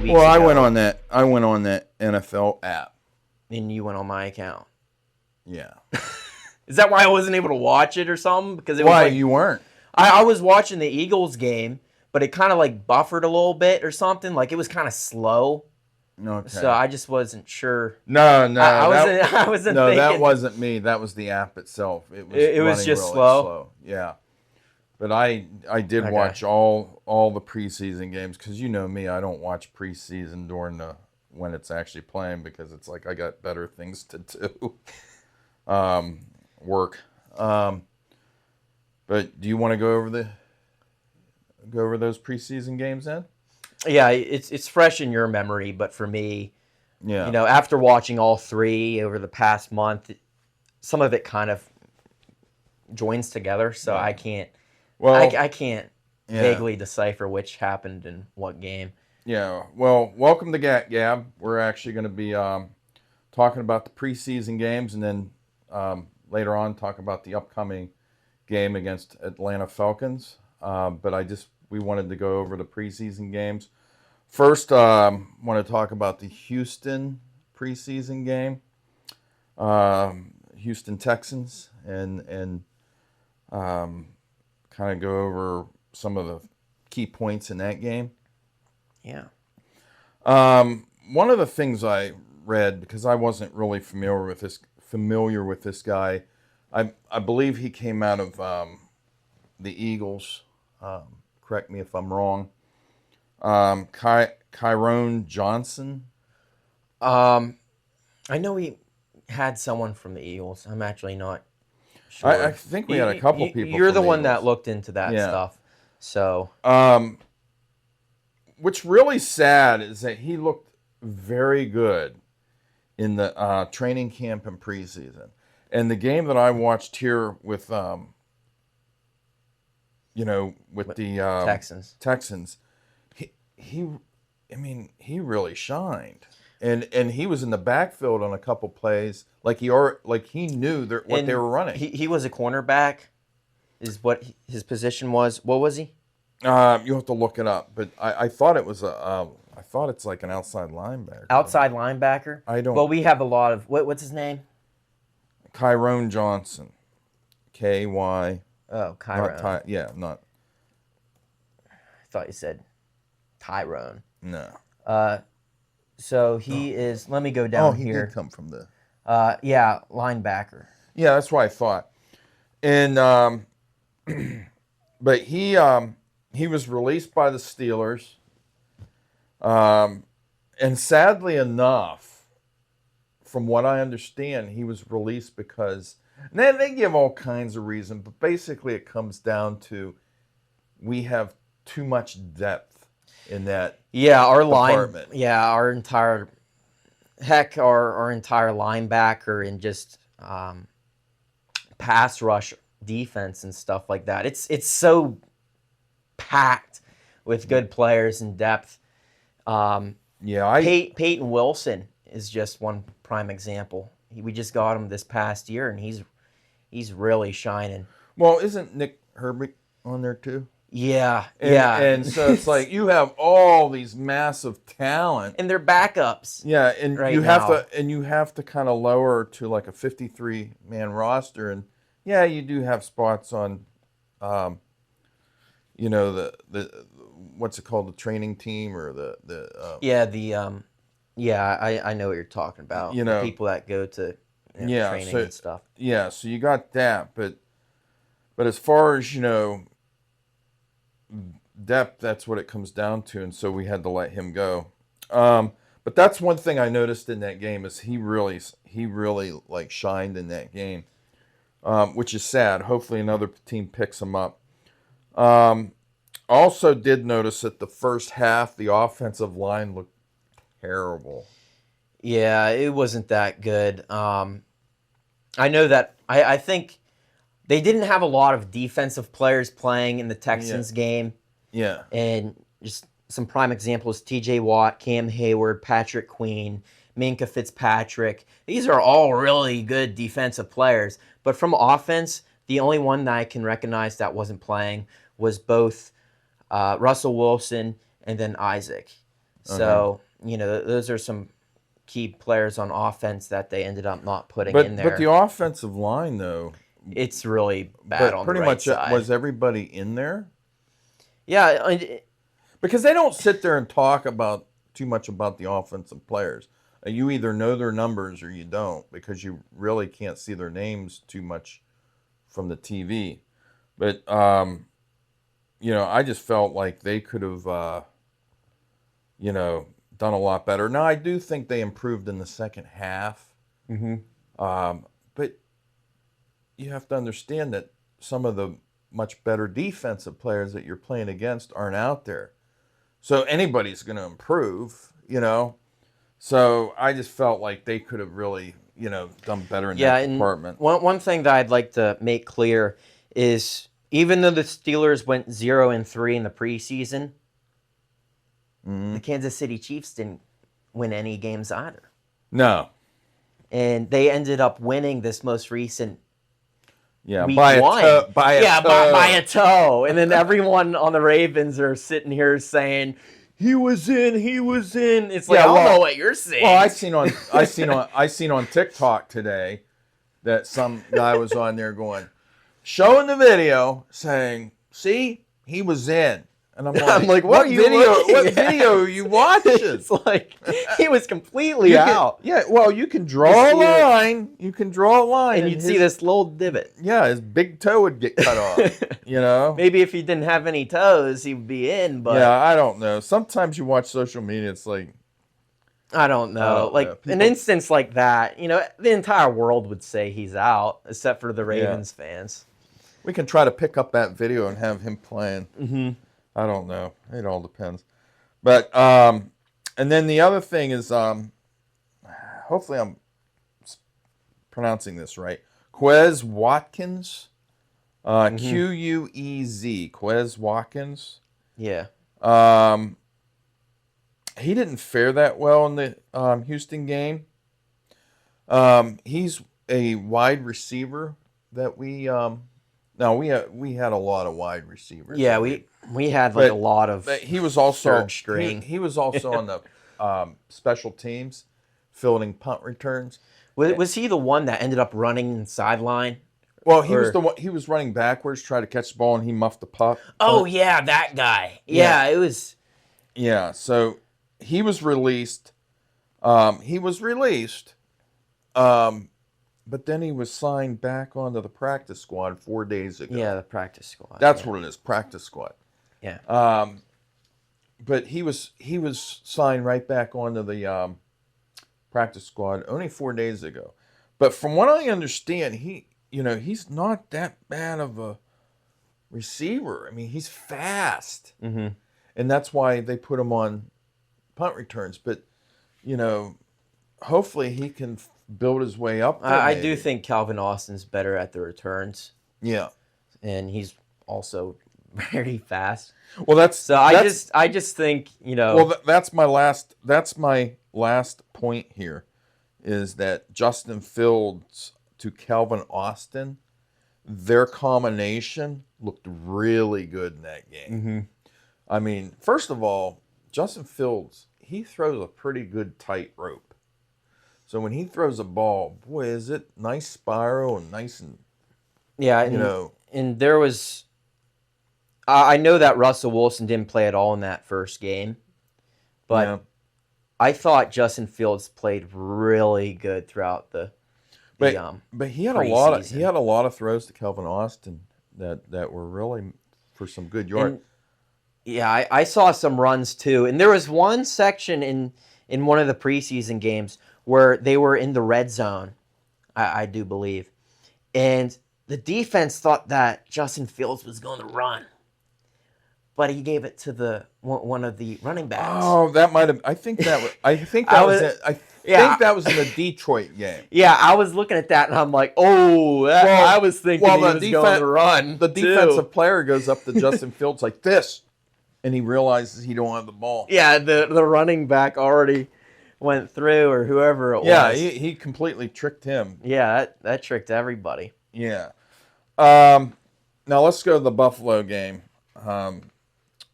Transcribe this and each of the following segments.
weeks Well, ago. I went on that NFL app. And you went on my account. Yeah. Is that why I wasn't able to watch it or something? Because Why was like, you weren't? I was watching the Eagles game, but it kind of like buffered a little bit or something. Like it was kind of slow. Okay. So I just wasn't sure. No, I wasn't no, thinking. that wasn't me. That was the app itself. It was just really slow? Yeah. But I did watch all the preseason games because you know me, I don't watch preseason during when it's actually playing because it's like I got better things to do. Work. But do you want to go over those preseason games then? Yeah, it's fresh in your memory, but for me, Yeah. After watching all three over the past month, some of it kind of joins together, so I can't. Well, I can't vaguely decipher which happened in what game. Yeah. Well, welcome to GAP GAB. We're actually going to be talking about the preseason games, and then later on talk about the upcoming game against Atlanta Falcons. But we wanted to go over the preseason games. First, want to talk about the Houston preseason game, Houston Texans, and kind of go over some of the key points in that game. Yeah. One of the things I read, because I wasn't really familiar with this guy, I believe he came out of the Eagles. Correct me if I'm wrong. Kyron Johnson. I know he had someone from the Eagles. I'm actually not sure. I think we had a couple people. You're the from one Eagles. that looked into that stuff. So. What's really sad is that he looked very good in the training camp and preseason. And the game that I watched here with the Texans, he really shined. And he was in the backfield on a couple plays, like he knew what they were running. He was a cornerback, is what his position was. What was he? You have to look it up, but I thought it was I thought it's like an outside linebacker. Outside linebacker. I don't. Well, we have a lot of what's his name? Kyron Johnson, KY. Oh, Kyron. Not. I thought you said Tyrone. No. So he is. Let me go down here. He did come from the. Linebacker. Yeah, that's what I thought, and but he was released by the Steelers, and sadly enough, from what I understand, he was released because they give all kinds of reasons, but basically it comes down to we have too much depth in that. Yeah, our department. our entire linebacker and just pass rush defense and stuff like that. It's so packed with good players and depth. Payton Wilson is just one prime example. We just got him this past year, and he's really shining. Well, isn't nickherbig on there too? Yeah. And so it's like you have all these massive talent, and they're backups. Yeah, and you have to kind of lower to like a 53-man roster, and you do have spots on, the what's it called, the training team or I know what you're talking about. The people that go to training and stuff. Yeah, so you got that, but as far as depth, that's what it comes down to, and so we had to let him go. But that's one thing I noticed in that game is he really like shined in that game, which is sad. Hopefully another team picks him up. Also did notice that the first half, the offensive line looked terrible. Yeah, it wasn't that good. I know that I think they didn't have a lot of defensive players playing in the Texans game. Yeah. And just some prime examples, T.J. Watt, Cam Hayward, Patrick Queen, Minkah Fitzpatrick. These are all really good defensive players. But from offense, the only one that I can recognize that wasn't playing was both Russell Wilson and then Isaac. So, those are some key players on offense that they ended up not putting in there. But the offensive line, though, it's really bad on the right side. Pretty much was everybody in there? Yeah. Because they don't sit there and talk too much about the offensive players. You either know their numbers or you don't, because you really can't see their names too much from the TV. But, I just felt like they could have, done a lot better. Now, I do think they improved in the second half. Mm-hmm. But you have to understand that some of the much better defensive players that you're playing against aren't out there. So anybody's going to improve, So I just felt like they could have really, done better in that department. One thing that I'd like to make clear is even though the Steelers went 0-3 in the preseason, the Kansas City Chiefs didn't win any games either. No. And they ended up winning this most recent week by one. By a toe. And then everyone on the Ravens are sitting here saying, he was in. It's like, I don't know what you're saying. Well, I seen on TikTok today that some guy was on there showing the video saying, see, he was in. And I'm like, what video are you watching? It's like he was completely out. You can draw a line. You can draw a line. And you'd see this little divot. Yeah, his big toe would get cut off, Maybe if he didn't have any toes, he would be in. But yeah, I don't know. Sometimes you watch social media, it's like, I don't know. An instance like that, the entire world would say he's out, except for the Ravens fans. We can try to pick up that video and have him playing. Mm-hmm. I don't know. It all depends. But, and then the other thing is, hopefully I'm pronouncing this right. Quez Watkins, Quez, Quez Watkins. Yeah. He didn't fare that well in the Houston game. He's a wide receiver that we had a lot of wide receivers. Yeah, we had a lot of. But he was also third string. He was also on the special teams, fielding punt returns. Was he the one that ended up running sideline? Well, he was the one. He was running backwards, trying to catch the ball, and he muffed the puck. Oh yeah, that guy. Yeah, it was. Yeah, so he was released. But then he was signed back onto the practice squad 4 days ago. Yeah, the practice squad. That's what it is, practice squad. Yeah. But he was signed right back onto the practice squad only 4 days ago. But from what I understand, he's not that bad of a receiver. I mean, he's fast. Mm-hmm. And that's why they put him on punt returns. But, hopefully he can build his way up there, I do think Calvin Austin's better at the returns. Yeah. And he's also very fast. Well, I just think, Well, that's my last point here is that Justin Fields to Calvin Austin, their combination looked really good in that game. Mm-hmm. I mean, first of all, Justin Fields, he throws a pretty good tight rope. So when he throws a ball, boy, is it nice spiral and nice and and there was. I know that Russell Wilson didn't play at all in that first game, but I thought Justin Fields played really good throughout the. But he had a lot of throws to Calvin Austin that were really for some good yards. Yeah, I saw some runs too, and there was one section in one of the preseason games where they were in the red zone, I do believe. And the defense thought that Justin Fields was going to run. But he gave it to one of the running backs. Oh, that might have. I think that was in the Detroit game. Yeah, I was looking at that and I'm like, I was thinking he was going to run. The defensive player goes up to Justin Fields like this, and he realizes he don't have the ball. Yeah, the running back already went through, or whoever it was. Yeah, he completely tricked him. Yeah, that tricked everybody. Yeah. Now let's go to the Buffalo game.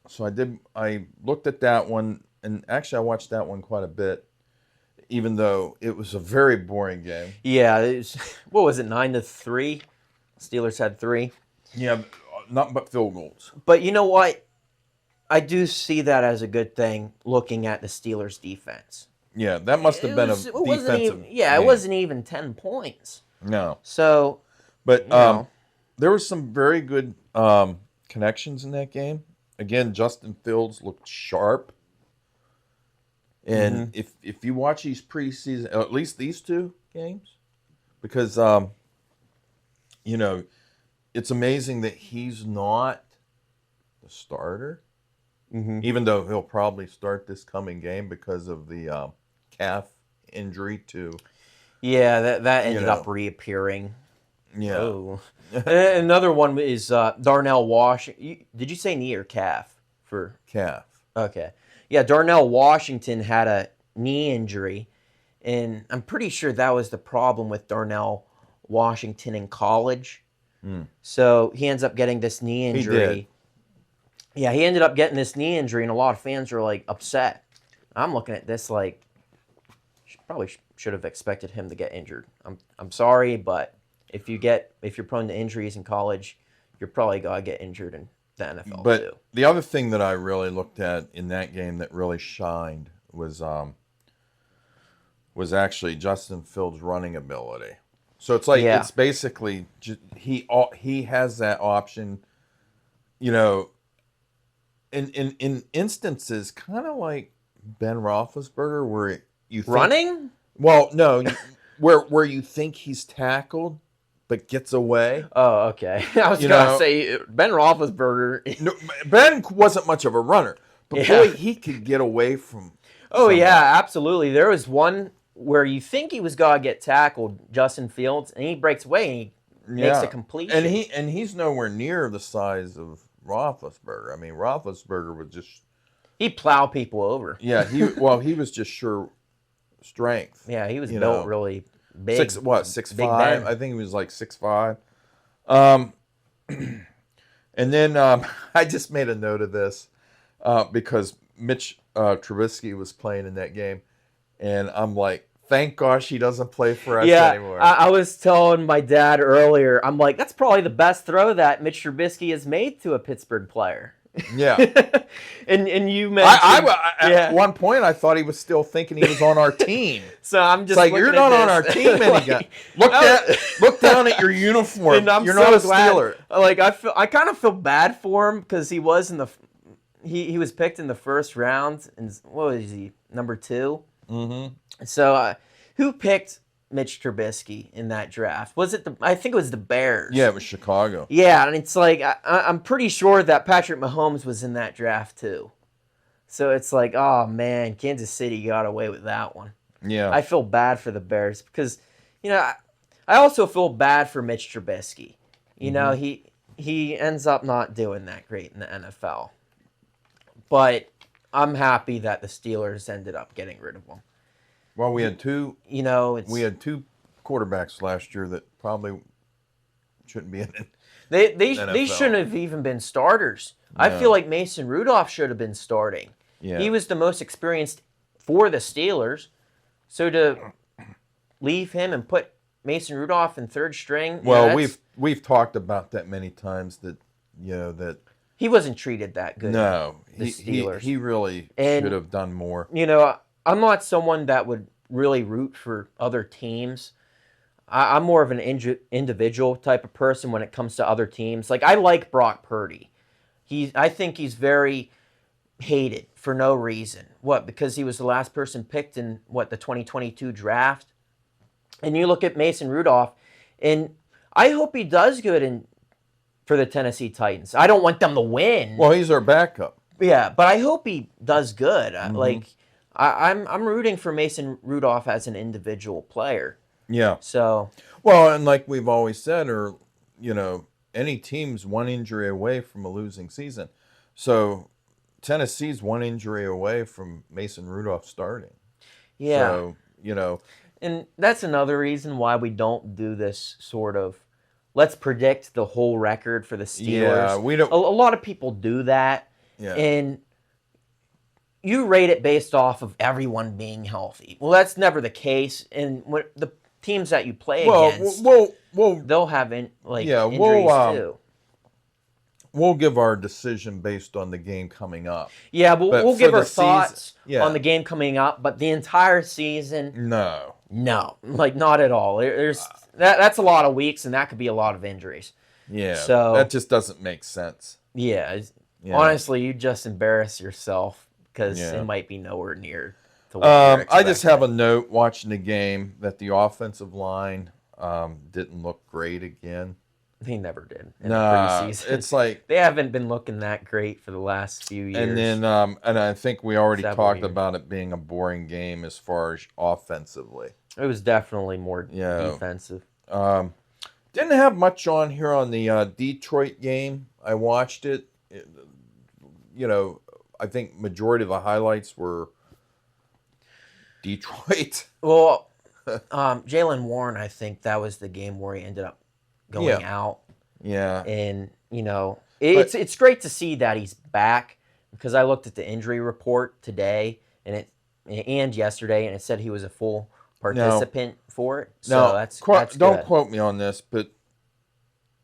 So I looked at that one. and actually I watched that one quite a bit, even though it was a very boring game. Yeah, what was it, 9-3? Steelers had 3. Yeah, nothing but field goals. But you know what? I do see that as a good thing, looking at the Steelers' defense. Yeah, that must have been a defensive. It wasn't even 10 points. No. So, but there was some very good connections in that game. Again, Justin Fields looked sharp. And if you watch these preseason, at least these 2 games, because it's amazing that he's not the starter, even though he'll probably start this coming game because of the calf injury to. Yeah, that ended up reappearing. Yeah. Oh. Another one is Darnell Washington. Did you say knee or calf? For calf. Okay. Yeah, Darnell Washington had a knee injury, and I'm pretty sure that was the problem with Darnell Washington in college. So he ends up getting this knee injury. He did. Yeah, he ended up getting this knee injury, and a lot of fans were like upset. I'm looking at this like probably should have expected him to get injured. I'm sorry, but if you're prone to injuries in college, you're probably gonna get injured in the NFL but too. The other thing that I really looked at in that game that really shined was actually Justin Fields' running ability. So it's like it's basically he has that option, in instances kind of like Ben Roethlisberger, where you think, running. Well, no, where you think he's tackled but gets away. Oh, okay. I was gonna say Ben Roethlisberger. No, Ben wasn't much of a runner, but boy, he could get away from. Oh yeah, absolutely. There was one where you think he was gonna get tackled, Justin Fields, and he breaks away and he makes a completion. And he's nowhere near the size of Roethlisberger. I mean, Roethlisberger was just he'd plow people over. Yeah, he was just sure strength. Yeah, he was built really big. 6'5"? I think he was like 6'5". And then I just made a note of this because Mitch Trubisky was playing in that game, and I'm like, thank gosh he doesn't play for us anymore. I was telling my dad earlier, I'm like, that's probably the best throw that Mitch Trubisky has made to a Pittsburgh player. Yeah. and you mentioned... At one point, I thought he was still thinking he was on our team. So I'm just like, you're not on our team anymore. Look down at your uniform. And you're not a Steeler. Like, I kind of feel bad for him because he was in the... He was picked in the first round, and what was he, number 2? Mm-hmm. So, who picked Mitch Trubisky in that draft? Was it I think it was the Bears. Yeah, it was Chicago. Yeah, and it's like, I'm pretty sure that Patrick Mahomes was in that draft too. So it's like, oh man, Kansas City got away with that one. Yeah. I feel bad for the Bears because, I also feel bad for Mitch Trubisky. You know, he ends up not doing that great in the NFL. But I'm happy that the Steelers ended up getting rid of him. Well, we had two. We had 2 quarterbacks last year that probably shouldn't be in it. They shouldn't have even been starters. No. I feel like Mason Rudolph should have been starting. Yeah. He was the most experienced for the Steelers. So to leave him and put Mason Rudolph in third string. Well, we've talked about that many times that that he wasn't treated that good. No, the Steelers. He really should have done more. I'm not someone that would really root for other teams. I'm more of an individual type of person when it comes to other teams. Like, I like Brock Purdy. I think he's very hated for no reason. What? Because he was the last person picked in, the 2022 draft? And you look at Mason Rudolph, and I hope he does good for the Tennessee Titans. I don't want them to win. Well, he's our backup. Yeah, but I hope he does good. Mm-hmm. I'm rooting for Mason Rudolph as an individual player. Yeah. So. Well, and like we've always said, any team's one injury away from a losing season. So Tennessee's one injury away from Mason Rudolph starting. Yeah. So, And that's another reason why we don't do this sort of, let's predict the whole record for the Steelers. Yeah, we don't. A lot of people do that. Yeah. And you rate it based off of everyone being healthy. Well, that's never the case, and when the teams that you play against, they'll have injuries too. We'll give our decision based on the game coming up. Yeah, we'll give our thoughts yeah. on the game coming up, but the entire season, no, like not at all. That's a lot of weeks, and that could be a lot of injuries. Yeah, so that just doesn't make sense. Yeah, honestly, you just embarrass yourself because it might be nowhere near to what you're expecting. I just have a note watching the game that the offensive line didn't look great again. They never did in the preseason. It's like they haven't been looking that great for the last few years. And then, and I think we already talked about it being a boring game as far as offensively. It was definitely more defensive. Didn't have much on here on the Detroit game. I watched it. I think majority of the highlights were Detroit. Well, Jaylen Warren, I think that was the game where he ended up going out. Yeah. And, it's great to see that he's back because I looked at the injury report today and yesterday, and it said he was a full participant for it. So that's don't good. Quote me on this, but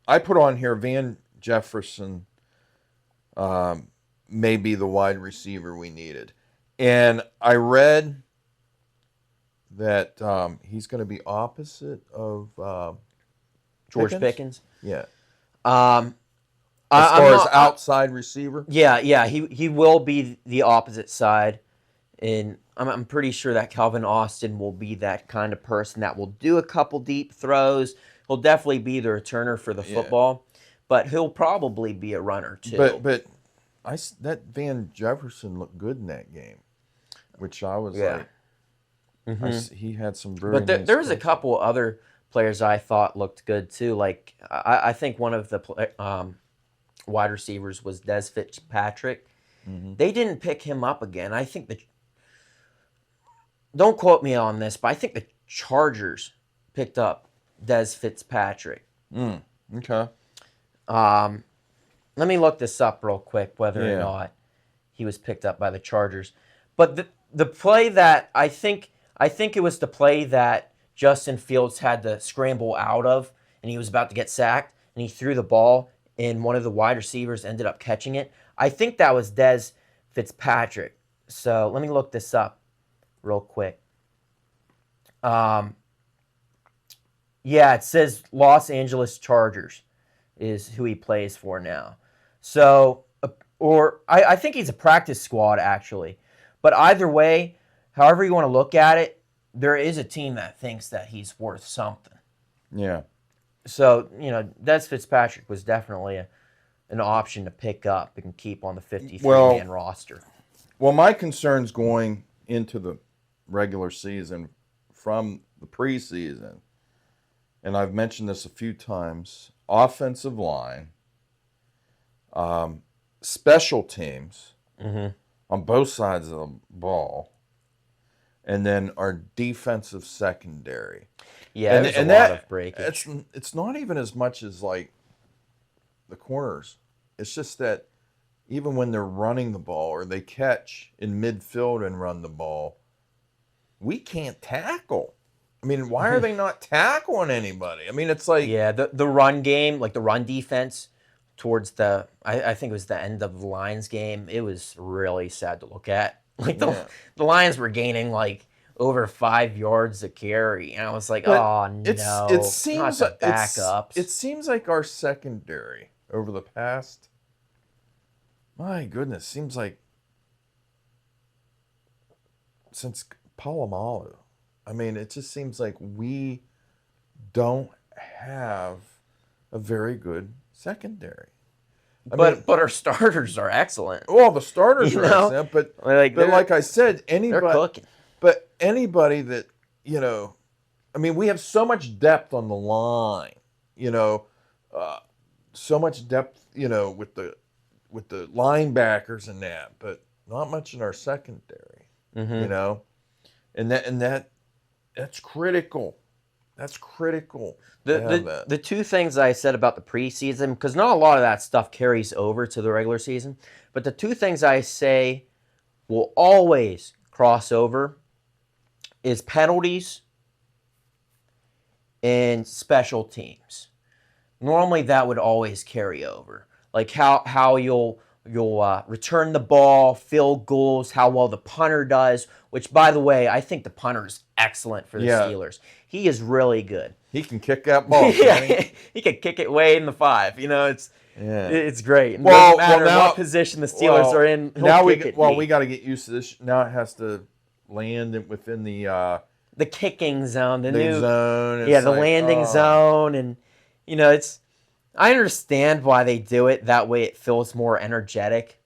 I put on here Van Jefferson may be the wide receiver we needed. And I read that he's going to be opposite of George Pickens? Yeah. As far as outside receiver? Yeah. He will be the opposite side. And I'm pretty sure that Calvin Austin will be that kind of person that will do a couple deep throws. He'll definitely be the returner for the football, but he'll probably be a runner too. But that Van Jefferson looked good in that game, which I was like, he had some very. But there was a couple other players I thought looked good too. Like I think one of the wide receivers was Des Fitzpatrick. Mm-hmm. They didn't pick him up again. I think don't quote me on this, but I think the Chargers picked up Des Fitzpatrick. Okay. Let me look this up real quick, whether or not he was picked up by the Chargers. But the play that I think it was the play that Justin Fields had to scramble out of, and he was about to get sacked, and he threw the ball, and one of the wide receivers ended up catching it. I think that was Des Fitzpatrick. So let me look this up real quick. It says Los Angeles Chargers is who he plays for now. So, I think he's a practice squad, actually. But either way, however you want to look at it, there is a team that thinks that he's worth something. Yeah. So, Des Fitzpatrick was definitely an option to pick up and keep on the 53-man roster. Well, my concerns going into the regular season from the preseason, and I've mentioned this a few times, offensive line, special teams on both sides of the ball, and then our defensive secondary. Yeah, there's a lot of breakage. It's not even as much as like the corners. It's just that even when they're running the ball or they catch in midfield and run the ball, we can't tackle. I mean, why are they not tackling anybody? I mean, it's like... Yeah, the run game, like the run defense towards I think it was the end of the Lions game, it was really sad to look at. Like the Lions were gaining like over 5 yards a carry, and I was like, no, it seems not the backups. It seems like our secondary over the past, my goodness, seems like since Palomalu, I mean, it just seems like we don't have a very good secondary. But our starters are excellent. Well, the starters are excellent, but like I said, they're cooking. But anybody that, I mean, we have so much depth on the line, so much depth, with the linebackers and that, but not much in our secondary, and that's critical. That's critical. The two things I said about the preseason, because not a lot of that stuff carries over to the regular season, but the two things I say will always cross over is penalties and special teams. Normally that would always carry over. Like how you'll return the ball, field goals, how well the punter does, which, by the way, I think the punter is excellent for the Steelers. He is really good. He can kick that ball. Yeah, he can kick it way in the 5. It's great. And Well, doesn't matter now, what position the Steelers are in. We got to get used to this. Now it has to land within the kicking zone, the new new zone. the landing zone, and it's. I understand why they do it. That way it feels more energetic.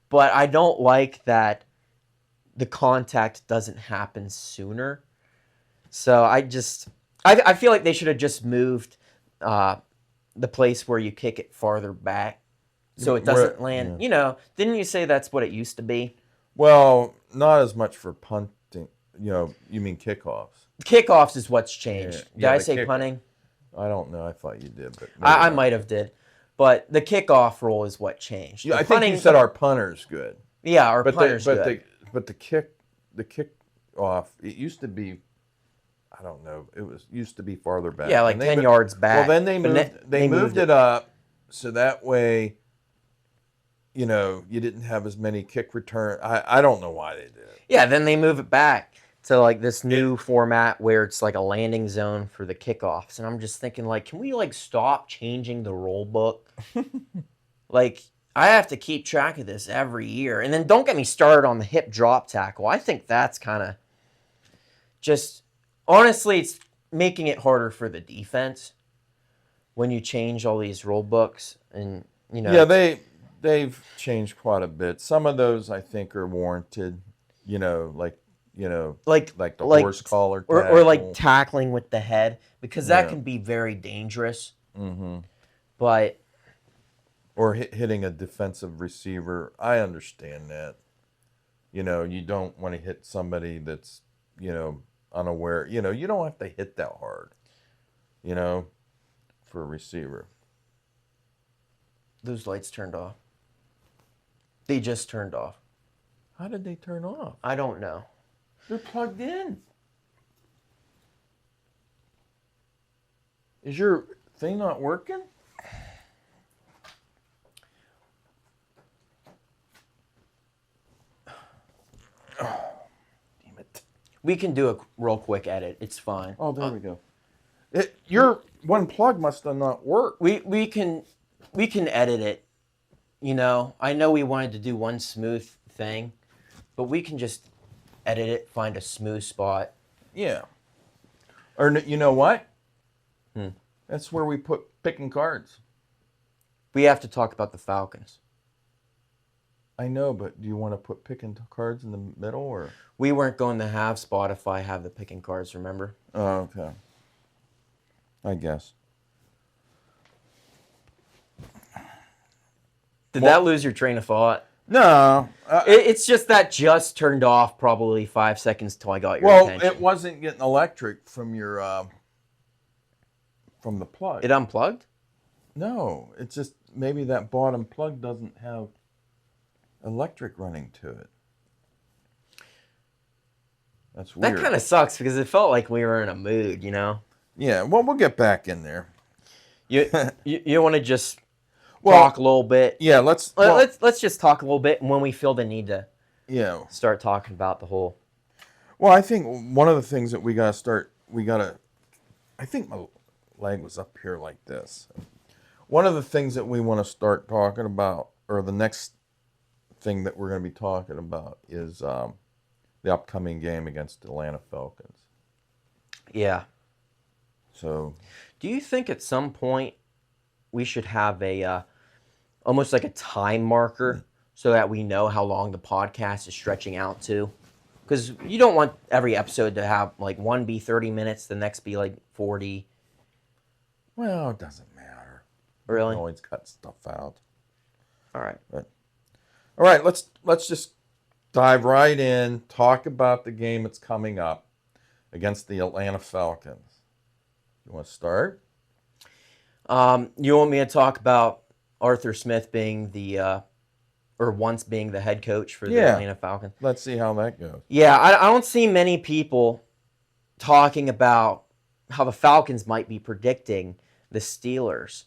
But I don't like that the contact doesn't happen sooner. So I feel like they should have just moved the place where you kick it farther back so it doesn't land. Yeah. Didn't you say that's what it used to be? Well, not as much for punting. You mean kickoffs. Kickoffs is what's changed. Yeah, Did I say punting? I don't know. I thought you did, but I might have did. But the kickoff rule is what changed. Yeah, I think you said our punter's good. Yeah, our punter's good. But the kick off, it used to be, I don't know, used to be farther back. Yeah, like 10 yards back. Well, then they moved it up so that way, you didn't have as many kick return. I don't know why they did it. Yeah, then they move it back to like this new format where it's like a landing zone for the kickoffs. And I'm just thinking, like, can we stop changing the rule book? I have to keep track of this every year. And then don't get me started on the hip drop tackle. I think that's kind of just, honestly, it's making it harder for the defense when you change all these rule books. And, Yeah, they've changed quite a bit. Some of those I think are warranted, like the horse collar tackle. or like tackling with the head, because that can be very dangerous. Mm-hmm. But or hitting a defensive receiver, I understand that. You don't want to hit somebody that's unaware. You don't have to hit that hard. For a receiver. Those lights turned off. They just turned off. How did they turn off? I don't know. They're plugged in. Is your thing not working? Oh, damn it. We can do a real quick edit. It's fine. Oh, there we go. Your one plug must have not worked. We can edit it. I know we wanted to do one smooth thing, but we can just edit it, find a smooth spot. Yeah. Or you know what? That's where we put picking cards. We have to talk about the Falcons. I know, but do you want to put picking cards in the middle, or? We weren't going to have Spotify have the picking cards, remember? Oh, okay. I guess. Did that lose your train of thought? No. It's just that just turned off probably 5 seconds till I got your attention. Well, it wasn't getting electric from your from the plug. It unplugged? No, it's just maybe that bottom plug doesn't have electric running to it. That's weird. That kind of sucks because it felt like we were in a mood, Yeah, well, we'll get back in there. You want to just talk a little bit? Yeah, let's just talk a little bit, and when we feel the need to start talking about the whole. Well, I think one of the things that I think my leg was up here like this. One of the things that we want to start talking about, or the next thing that we're going to be talking about, is the upcoming game against the Atlanta Falcons. Yeah. So, do you think at some point we should have a almost like a time marker so that we know how long the podcast is stretching out to? Because you don't want every episode to have like one be 30 minutes, the next be like 40. Well, it doesn't matter. Really? You can always cut stuff out. All right. All right, let's just dive right in, talk about the game that's coming up against the Atlanta Falcons. You want to start? You want me to talk about Arthur Smith being the or once being the head coach for the Yeah. Atlanta Falcons. Let's see how that goes. Yeah, I don't see many people talking about how the Falcons might be predicting the Steelers.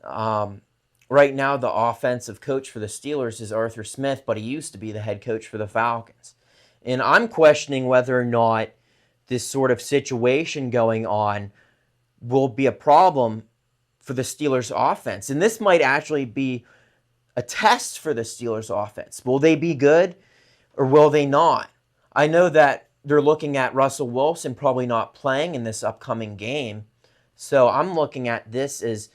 Right now, the offensive coach for the Steelers is Arthur-Smith, but he used to be the head coach for the Falcons. And I'm questioning whether or not this sort of situation going on will be a problem for the Steelers offense. And this might actually be a test for the Steelers offense. Will they be good or will they not? I know that they're looking at Russell Wilson probably not playing in this upcoming game. So I'm looking at this as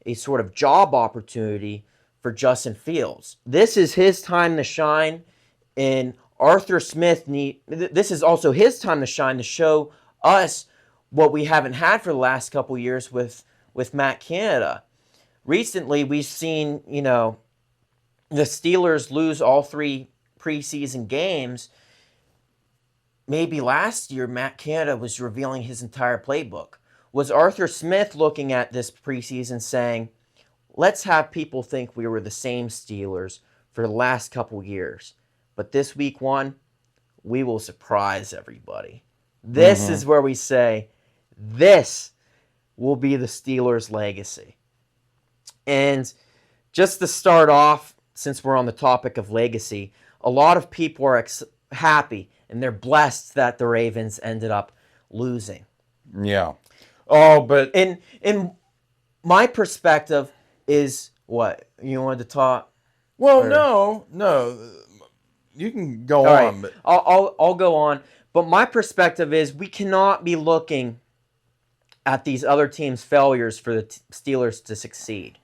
a sort of job opportunity for Justin Fields. This is his time to shine, and Arthur-Smith this is also his time to shine to show us what we haven't had for the last couple years with Matt Canada. Recently, we've seen, the Steelers lose all 3 preseason games. Maybe last year, Matt Canada was revealing his entire playbook. Was Arthur-Smith looking at this preseason saying, let's have people think we were the same Steelers for the last couple years, but this week 1, we will surprise everybody. This is where we say, this will be the Steelers' legacy. And just to start off, since we're on the topic of legacy, a lot of people are happy and they're blessed that the Ravens ended up losing. Yeah. Oh, but in my perspective is what you wanted to talk. Well, no, you can go on. Right. But I'll go on. But my perspective is we cannot be looking at these other teams' failures for the Steelers to succeed.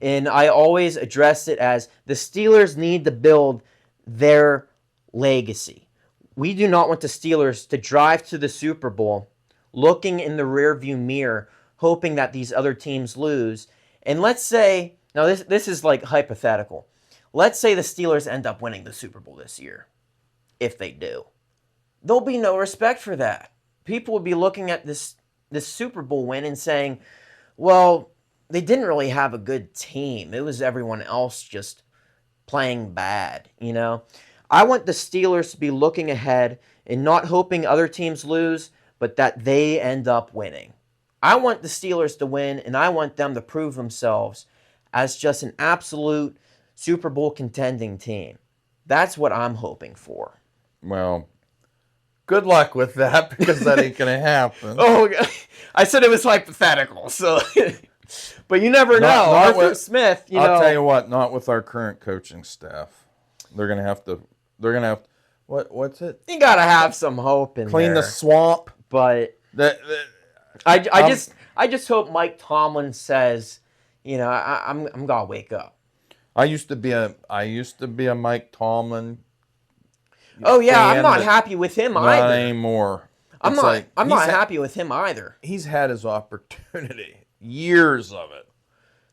And I always address it as the Steelers need to build their legacy. We do not want the Steelers to drive to the Super Bowl looking in the rearview mirror, hoping that these other teams lose. And let's say, now this is like hypothetical. Let's say the Steelers end up winning the Super Bowl this year. If they do, there'll be no respect for that. People will be looking at this Super Bowl win and saying, well, they didn't really have a good team. It was everyone else just playing bad, I want the Steelers to be looking ahead and not hoping other teams lose, but that they end up winning. I want the Steelers to win, and I want them to prove themselves as just an absolute Super Bowl contending team. That's what I'm hoping for. Well, good luck with that, because that ain't going to happen. Oh, I said it was hypothetical, so... But you never know. Arthur-Smith, I'll tell you what, not with our current coaching staff. They're going to have to... What's it? You got to have some hope in Clean there. the swamp. But I just hope Mike Tomlin says, I'm gonna wake up. I used to be a Mike Tomlin. Oh yeah, I'm not happy with him either. Not anymore. I'm not happy with him either. He's had his opportunity, years of it.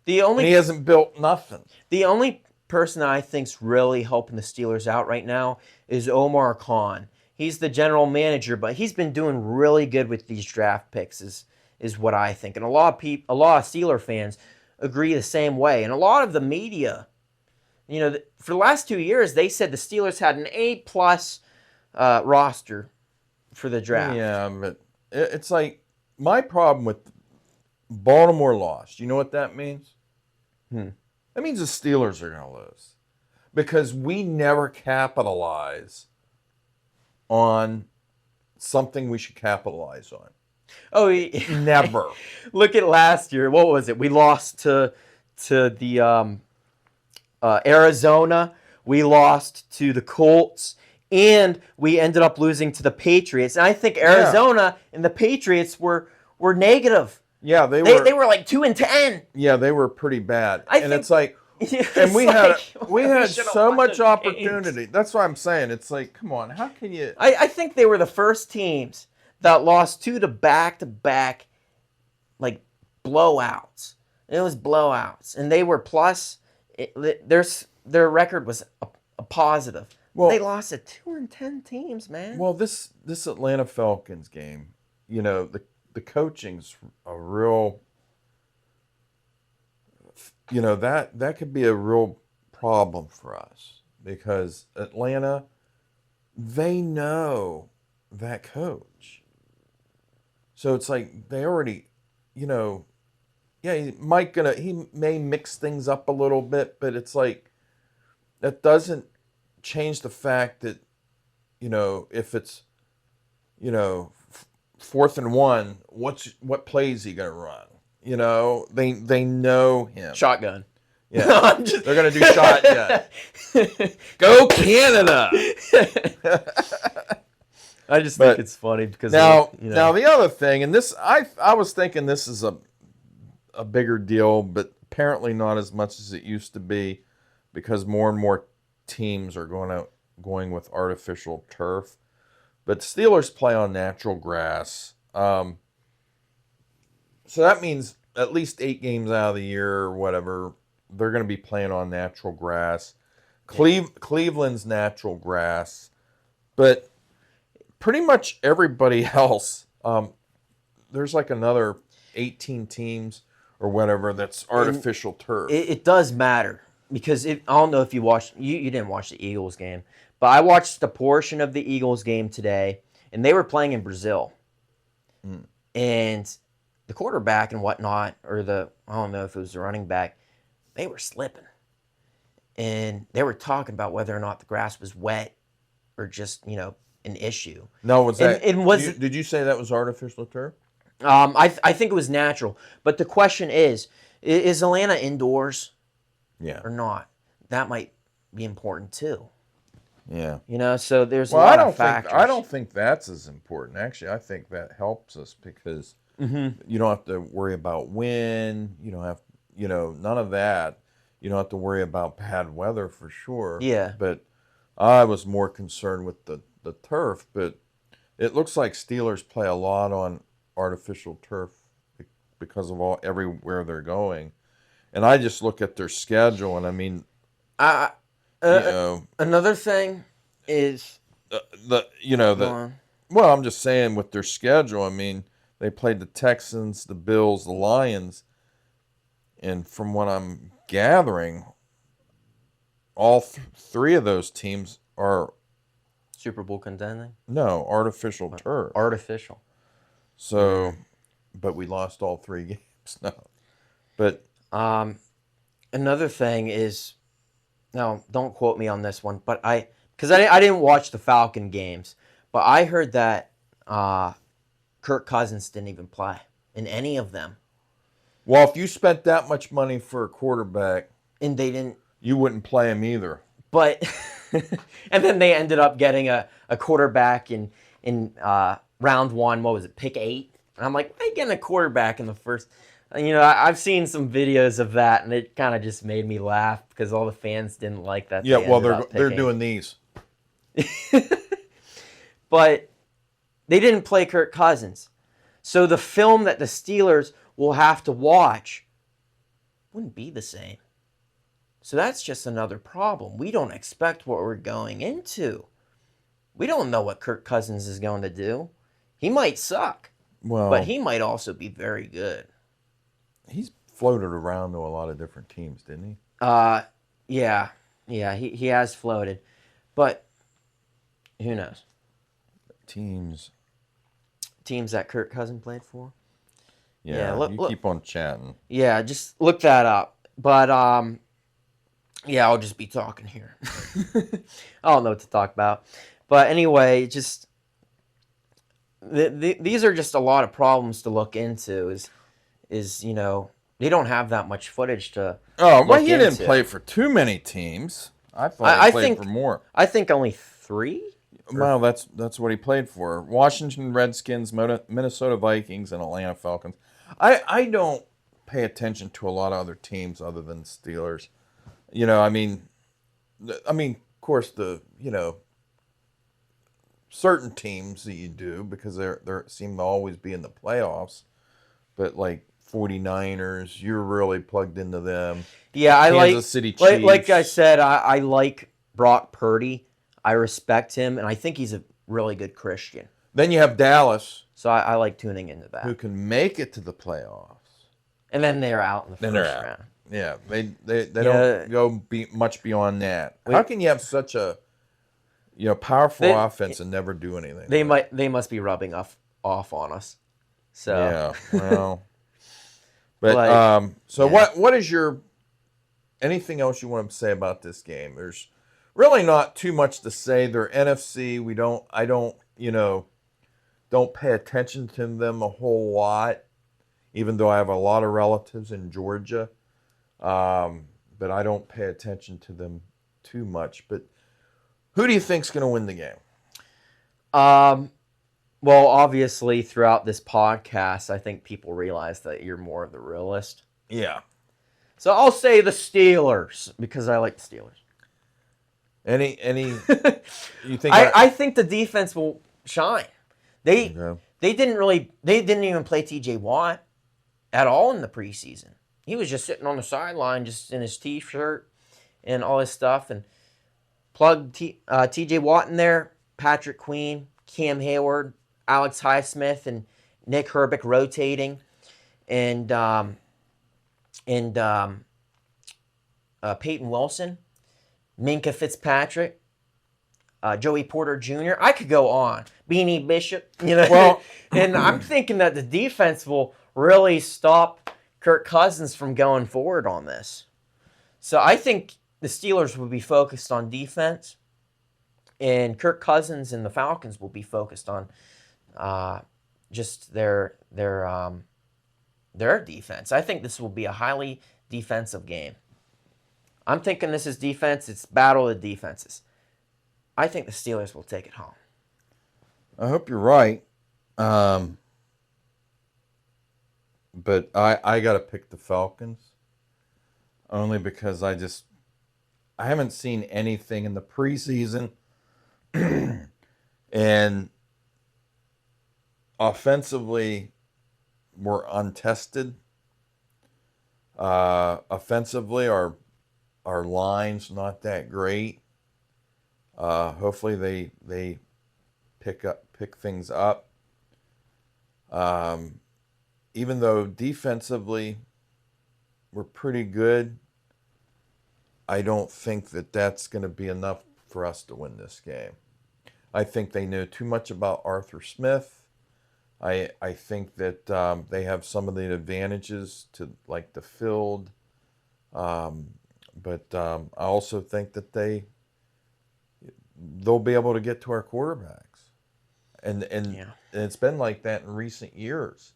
And he hasn't built nothing. The only person I think's really helping the Steelers out right now is Omar Khan. He's the general manager, but he's been doing really good with these draft picks, is what I think. And a lot of Steeler fans agree the same way. And a lot of the media, for the last 2 years, they said the Steelers had an A+ roster for the draft. Yeah, but it's like my problem with Baltimore lost. You know what that means? That means the Steelers are going to lose, because we never capitalize on something we should capitalize on. Oh, never. Look at last year. What was it? We lost to the Arizona. We lost to the Colts, and we ended up losing to the Patriots. And I think Arizona and the Patriots were negative. Yeah, they were like 2-10. Yeah, they were pretty bad. It's like, we had so much opportunity. That's what I'm saying. It's like, come on, how can you? I think they were the first teams that lost 2 back-to-back, like, blowouts. It was blowouts, and they were plus. Their record was a positive. Well, they lost to 2-10 teams, man. Well, this Atlanta Falcons game, the coaching's a real. That could be a real problem for us. because Atlanta, they know that coach. So it's like they already, yeah, he may mix things up a little bit, but it's like that doesn't change the fact that, if it's, 4th and 1, what play is he gonna run? They know him. Shotgun. Yeah, they're gonna do shotgun. Go Canada! I just think it's funny because now the other thing, and this I was thinking this is a bigger deal, but apparently not as much as it used to be, because more and more teams are going with artificial turf. But Steelers play on natural grass, so that means at least 8 games out of the year or whatever, they're going to be playing on natural grass. Cleveland's natural grass, but pretty much everybody else, there's like another 18 teams or whatever that's artificial turf. It does matter because I don't know if you watched. You didn't watch the Eagles game, but I watched a portion of the Eagles game today, and they were playing in Brazil, and the quarterback and whatnot, or I don't know if it was the running back, they were slipping, and they were talking about whether or not the grass was wet or just an issue. No, was that? Did you say that was artificial turf? I think it was natural, but the question is Atlanta indoors? Yeah. Or not? That might be important too. Yeah. So there's a lot of factors. I don't think that's as important. Actually, I think that helps us because you don't have to worry about wind. You don't have, none of that. You don't have to worry about bad weather for sure. Yeah. But I was more concerned with the turf. But it looks like Steelers play a lot on artificial turf because of everywhere they're going. And I just look at their schedule, and I mean, another thing is well, I'm just saying with their schedule. I mean, they played the Texans, the Bills, the Lions, and from what I'm gathering, all 3 of those teams are Super Bowl contending. No, artificial turf. Artificial. So, but we lost all 3 games now. But another thing is, now don't quote me on this one, but because I didn't watch the Falcon games, but I heard that Kirk Cousins didn't even play in any of them. Well, if you spent that much money for a quarterback, and they didn't, you wouldn't play him either. But and then they ended up getting a quarterback in round 1. What was it, pick 8? And I'm like, they getting a quarterback in the first. I've seen some videos of that, and it kind of just made me laugh because all the fans didn't like that. Yeah, well, they're doing these. But they didn't play Kirk Cousins. So the film that the Steelers will have to watch wouldn't be the same. So that's just another problem. We don't expect what we're going into. We don't know what Kirk Cousins is going to do. He might suck, but he might also be very good. He's floated around to a lot of different teams, didn't he? Yeah, he has floated, but who knows? Teams that Kirk Cousins played for. Yeah, you keep on chatting. Yeah, just look that up. But yeah, I'll just be talking here. I don't know what to talk about, but anyway, just these are just a lot of problems to look into. Is they don't have that much footage to. Oh, well, he didn't play for too many teams. I thought he played for more. I think only 3. Well, that's what he played for: Washington Redskins, Minnesota Vikings, and Atlanta Falcons. I don't pay attention to a lot of other teams other than Steelers. I mean, of course, certain teams that you do because they seem to always be in the playoffs, but like 49ers, you're really plugged into them. Yeah, Kansas City Chiefs. Like I said, I like Brock Purdy. I respect him, and I think he's a really good Christian. Then you have Dallas. So I like tuning into that. Who can make it to the playoffs. And then they're out in the first round. Yeah, they don't go much beyond that. How can you have such a powerful offense and never do anything? They must be rubbing off on us. So yeah, well, but so yeah. What is your anything else you want to say about this game? There's really not too much to say. They're NFC. I don't pay attention to them a whole lot, even though I have a lot of relatives in Georgia. But I don't pay attention to them too much. But who do you think's going to win the game? Well, obviously, throughout this podcast, I think people realize that you're more of the realist. Yeah. So I'll say the Steelers because I like the Steelers. Any you think I think the defense will shine. They didn't even play TJ Watt at all in the preseason. He was just sitting on the sideline, just in his t-shirt and all his stuff, and plugged TJ Watt in there, Patrick Queen, Cam Hayward, Alex Highsmith, and Nick Herbig rotating, and Payton Wilson, Minka Fitzpatrick, Joey Porter Jr. I could go on. Beanie Bishop, Well, and I'm thinking that the defense will really stop Kirk Cousins from going forward on this. So I think the Steelers will be focused on defense, and Kirk Cousins and the Falcons will be focused on just their defense. I think this will be a highly defensive game. I'm thinking this is defense. It's battle of the defenses. I think the Steelers will take it home. I hope you're right. But I got to pick the Falcons only because I haven't seen anything in the preseason and offensively we're untested. Offensively our line's not that great. Hopefully they pick things up. Even though defensively we're pretty good, I don't think that that's going to be enough for us to win this game. I think they know too much about Arthur-Smith. I think that they have some of the advantages to like the field, but I also think that they'll be able to get to our quarterbacks, and it's been like that in recent years.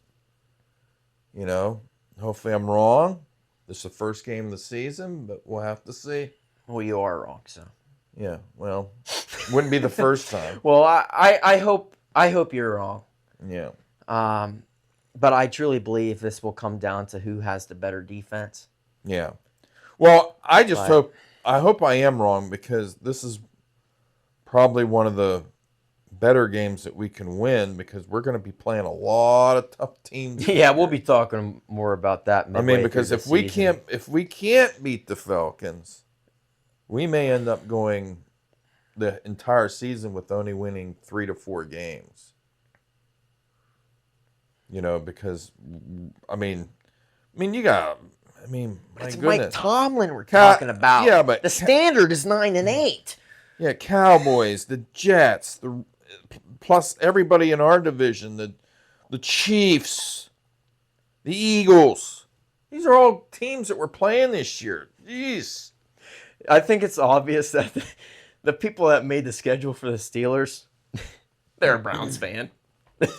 Hopefully I'm wrong. This is the first game of the season, but we'll have to see. Well, you are wrong, so. Yeah, well, wouldn't be the first time. Well, I hope you're wrong. Yeah. But I truly believe this will come down to who has the better defense. Yeah. Well, I hope I am wrong because this is probably one of the better games that we can win because we're going to be playing a lot of tough teams. Yeah, we'll be talking more about that. Because if we can't beat the Falcons, we may end up going the entire season with only winning 3 to 4 games. Because it's Mike Tomlin we're talking about. Yeah, but the standard is 9-8. Yeah, Cowboys, the Jets, plus everybody in our division, the Chiefs, the Eagles. These are all teams that we're playing this year. Jeez. I think it's obvious that the people that made the schedule for the Steelers, they're a Browns fan.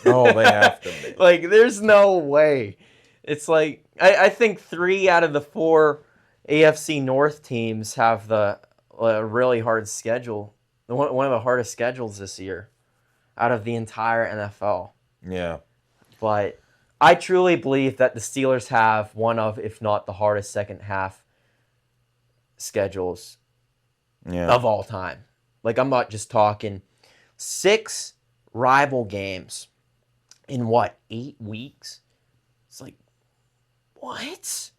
Oh, they have to be. Like, there's no way. It's like, I think 3 out of the 4 AFC North teams have a really hard schedule. One of the hardest schedules this year out of the entire NFL. Yeah. But I truly believe that the Steelers have one of, if not the hardest second half schedules of all time. Like, I'm not just talking 6 rival games in 8 weeks? It's like, what?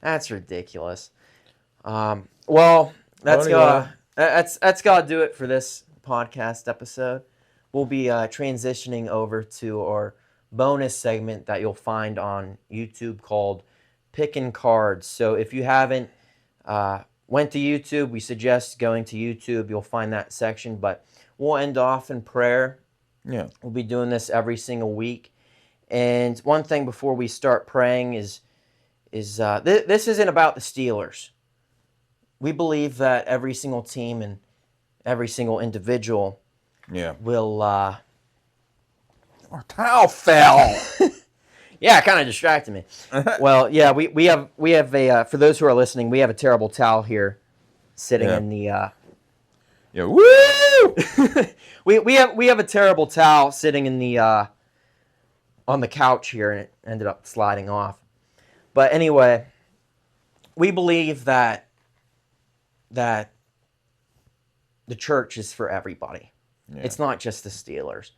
That's ridiculous. Well, that's gotta do it for this podcast episode. We'll be transitioning over to our bonus segment that you'll find on YouTube called picking cards. So if you haven't went to YouTube, we suggest going to YouTube. You'll find that section. But we'll end off in prayer. Yeah. We'll be doing this every single week. And one thing before we start praying is this isn't about the Steelers. We believe that every single team and every single individual will... Our towel fell! Yeah, it kind of distracted me. Well, yeah, we have a... for those who are listening, we have a terrible towel here sitting in the... Yeah, woo! we have a terrible towel sitting in the... on the couch here, and it ended up sliding off. But anyway, we believe that the church is for everybody. Yeah. It's not just the Steelers.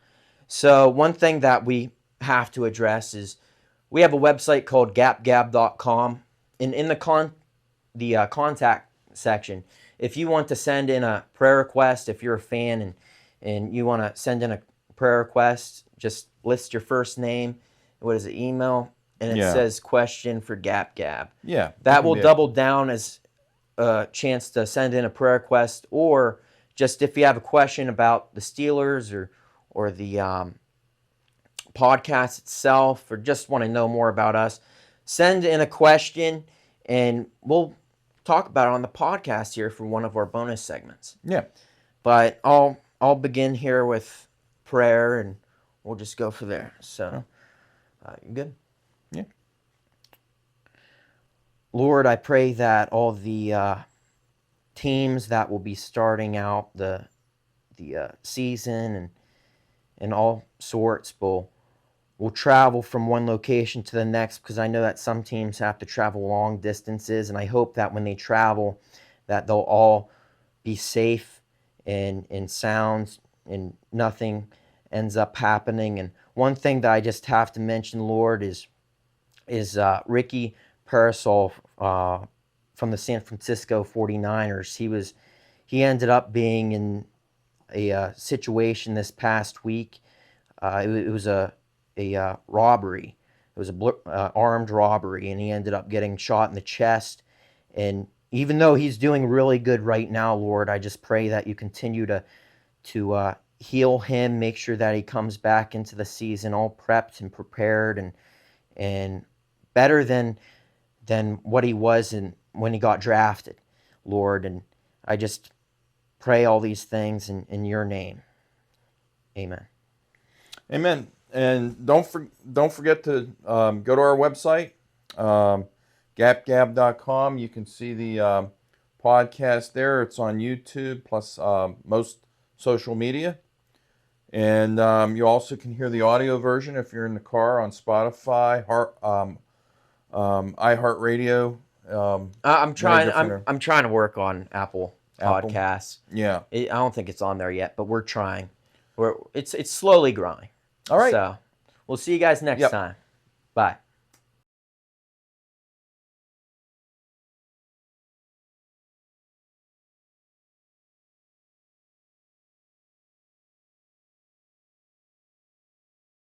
So one thing that we have to address is we have a website called gapgab.com. And in the contact section, if you want to send in a prayer request, if you're a fan and you want to send in a prayer request, just list your first name, email, and it says question for GAP GAB. Yeah. That will double down as a chance to send in a prayer request, or just if you have a question about the Steelers or the podcast itself, or just want to know more about us, send in a question and we'll talk about it on the podcast here for one of our bonus segments. Yeah. But I'll begin here with prayer and we'll just go from there. So, you good? Yeah. Lord, I pray that all the teams that will be starting out the season and all sorts will travel from one location to the next, because I know that some teams have to travel long distances, and I hope that when they travel that they'll all be safe and sound and nothing ends up happening. And one thing that I just have to mention, Lord, is Ricky Parasol from the San Francisco 49ers. He ended up being in a situation this past week. It was a robbery. It was a armed robbery, and he ended up getting shot in the chest. And even though he's doing really good right now, Lord, I just pray that you continue to heal him, make sure that he comes back into the season all prepped and prepared and better than what he was when he got drafted, Lord. And I just pray all these things in your name. Amen. Amen. And don't forget to go to our website, gapgab.com. You can see the podcast there. It's on YouTube plus most social media. And you also can hear the audio version if you're in the car on Spotify, iHeartRadio. I'm trying to work on Apple Podcasts. Yeah. I don't think it's on there yet, but we're trying. It's slowly growing. All right. So we'll see you guys next time. Bye.